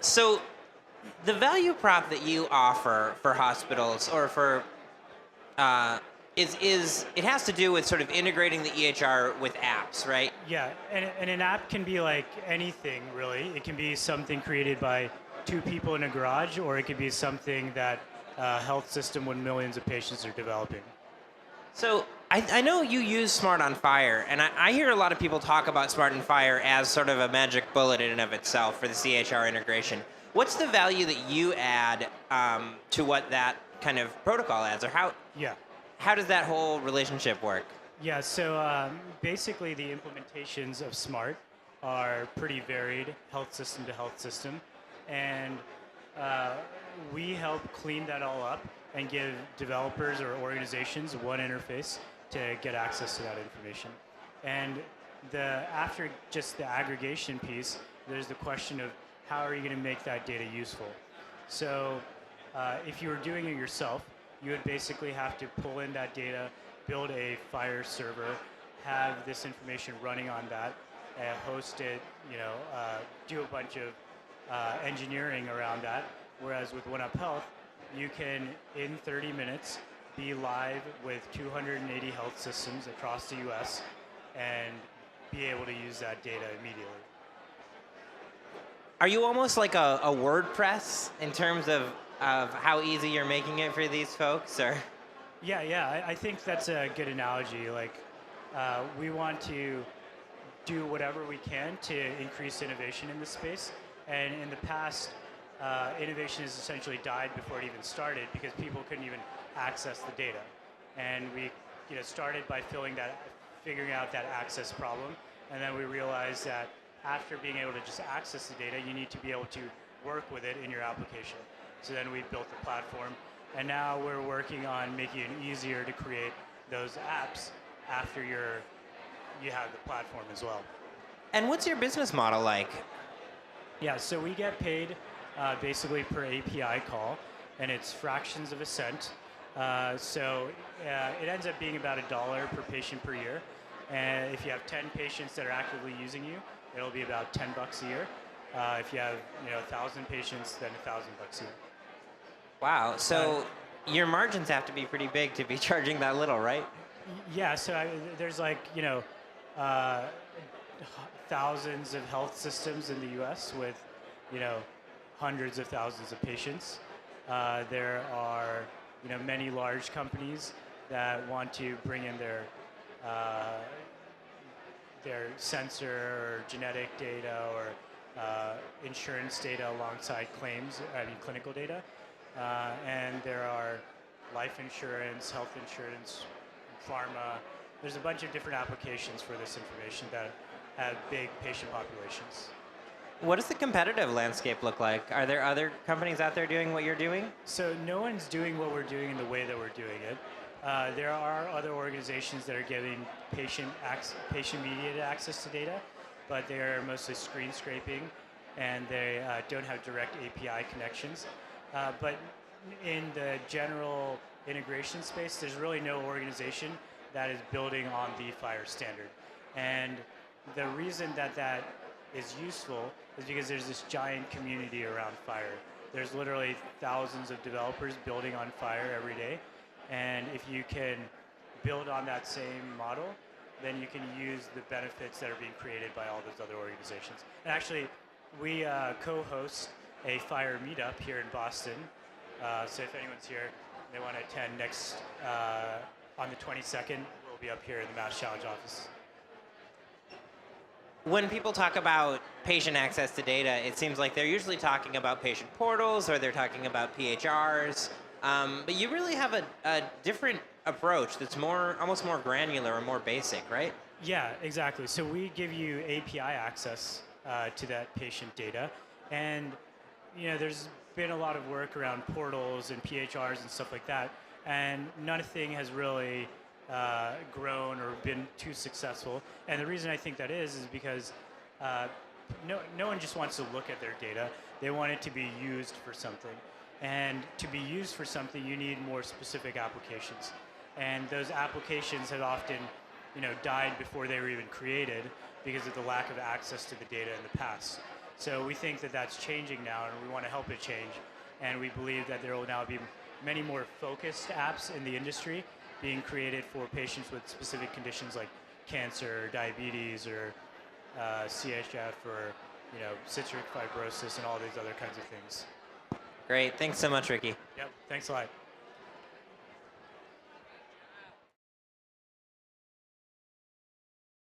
So the value prop that you offer for hospitals or for uh, is it has to do with sort of integrating the EHR with apps, right? Yeah, and an app can be like anything, really. It can be something created by two people in a garage, or it could be something that a health system with millions of patients are developing. So I know you use Smart on Fire, and I hear a lot of people talk about Smart on Fire as sort of a magic bullet in and of itself for the CHR integration. What's the value that you add to what that kind of protocol adds, or Yeah, how does that whole relationship work? yeah. So basically, the implementations of Smart are pretty varied, health system to health system, and uh, we help clean that all up and give developers or organizations one interface to get access to that information. And after just the aggregation piece, there's the question of how are you going to make that data useful. So if you were doing it yourself, you would basically have to pull in that data, build a Fire server, have this information running on that, host it, do a bunch of engineering around that. Whereas with 1upHealth, you can, in 30 minutes, be live with 280 health systems across the US and be able to use that data immediately. Are you almost like a WordPress in terms of how easy you're making it for these folks, or? Yeah, I think that's a good analogy. Like, we want to do whatever we can to increase innovation in this space. And in the past, innovation has essentially died before it even started because people couldn't even access the data. And we started by figuring out that access problem. And then we realized that after being able to just access the data, you need to be able to work with it in your application. So then we built the platform. And now we're working on making it easier to create those apps after you have the platform as well. And what's your business model like? Yeah, so we get paid basically per API call, and it's fractions of a cent. It ends up being about $1 per patient per year. And if you have 10 patients that are actively using you, it'll be about $10 a year. If you have 1,000 patients, then $1,000 a year. Wow. So your margins have to be pretty big to be charging that little, right? Yeah. So there's uh, thousands of health systems in the U.S. with hundreds of thousands of patients. There are many large companies that want to bring in their sensor or genetic data or insurance data alongside clinical data. And there are life insurance, health insurance, pharma. There's a bunch of different applications for this information that have big patient populations. What does the competitive landscape look like? Are there other companies out there doing what you're doing? So no one's doing what we're doing in the way that we're doing it. There are other organizations that are giving patient-mediated access to data, but they're mostly screen scraping, and they don't have direct API connections. But in the general integration space, there's really no organization that is building on the Fire standard. And the reason that is useful is because there's this giant community around Fire. There's literally thousands of developers building on Fire every day. And if you can build on that same model, then you can use the benefits that are being created by all those other organizations. And actually, we co-host a Fire meetup here in Boston. So if anyone's here, they want to attend next on the 22nd, we'll be up here in the MassChallenge office. When people talk about patient access to data, it seems like they're usually talking about patient portals or they're talking about PHRs. But you really have a different approach that's almost more granular or more basic, right? Yeah, exactly. So we give you API access to that patient data. And there's been a lot of work around portals and PHRs and stuff like that. And nothing has really grown or been too successful. And the reason I think that is because no one just wants to look at their data. They want it to be used for something. And to be used for something, you need more specific applications. And those applications have often died before they were even created because of the lack of access to the data in the past. So we think that that's changing now, and we want to help it change. And we believe that there will now be many more focused apps in the industry being created for patients with specific conditions like cancer, diabetes, or CHF, or cystic fibrosis, and all these other kinds of things. Great. Thanks so much, Ricky. Yep. Thanks a lot.